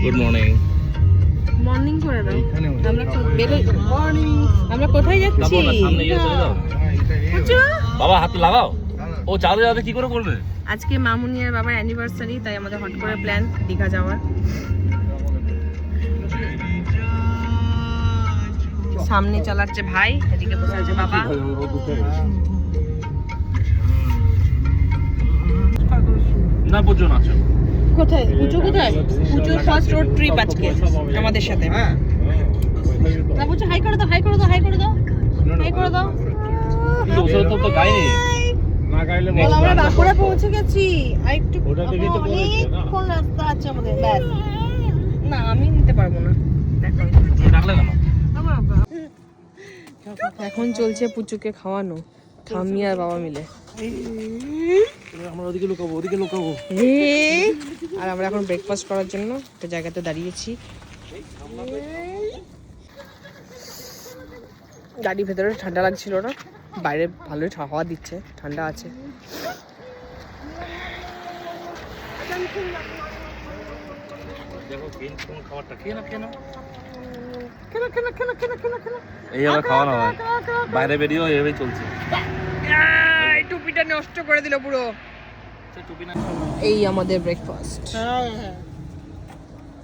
Good morning. Morning করে দাও। আমরা কোথায় যাচ্ছি? বাবা হাত লাগাও। ও চাঁদে যাবে কি করে করবে? আজকে মামুনিয়ার বাবার অ্যানিভার্সারি, তাই আমাদের হট করে প্ল্যান দীঘা যাওয়ার। সামনে চালাচ্ছে ভাই, এদিকে বসে আছে বাবা। না পুজো নাচো। কোথায় পুজো? কোথায় পুজো? ফার্স্ট রোড ট্রিপ আজকে আমাদের সাথে। না পুজো, হাই করে দাও, হাই করে দাও, হাই করে দাও, হাই করে দাও। কিন্তু ওসব তো গাইনি। না গাইলে বল, আমরা বাঁকুড়া পৌঁছে গেছি। আর একটু অনেকক্ষণ রাস্তা আছে আমাদের। ব্যাস, না আমি নিতে পারবো না। দেখো ডাকলে কেন? এখন চলছে পুচুকে খাওয়ানো, ঠাম্মি আর বাবা মিলে। আমরা ওদিকে লুকাবো, ওদিকে লুকাবো। আর আমরা এখন ব্রেকফাস্ট করার জন্য একটা জায়গাতে দাঁড়িয়েছি। গাড়ির ভেতরে ঠান্ডা লাগছিল না, বাইরে ভালোই হাওয়া দিচ্ছে, ঠান্ডা আছে। খাবারটা খেয়ে না, খেয়ে না। এইভাবে খাওয়ানো হয়, বাইরে বেরিয়েও এইভাবেই চলছে। টুপিটা নষ্ট করে দিল পুরো। এই আমাদের ব্রেকফাস্ট।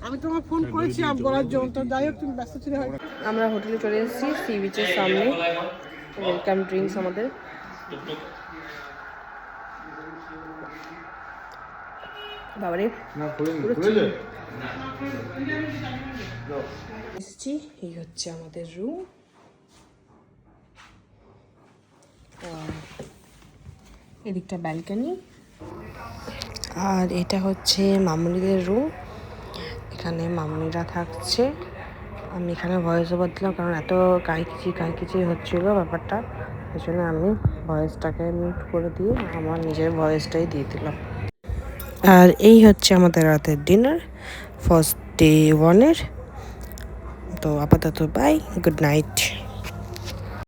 আমি তোমার ফোন করেছিলাম বলার জন্য, তো যাই হোক তুমি ব্যস্ত ছিলে হয়তো। আমরা হোটেলে চলে এসেছি, সি বিচের সামনে। ওয়েলকাম ড্রিঙ্কস আমাদের। বাবারে এসেছি। এই হচ্ছে আমাদের রুম। এদিকটা ব্যালকনি, আর এটা হচ্ছে মামুনিদের রুম। এখানে মামুনিরা থাকছে। আমি এখানে ভয়েস ওভার দিলাম কারণ এত কাইকিচি হচ্ছিলো ব্যাপারটা, এই জন্য আমি ভয়েসটাকে মিউট করে দিয়ে আমার নিজের ভয়েসটাই দিয়ে দিলাম। আর এই হচ্ছে আমাদের রাতের ডিনার ফার্স্ট ডে 1-এর। তো আপাতত বাই, গুড নাইট।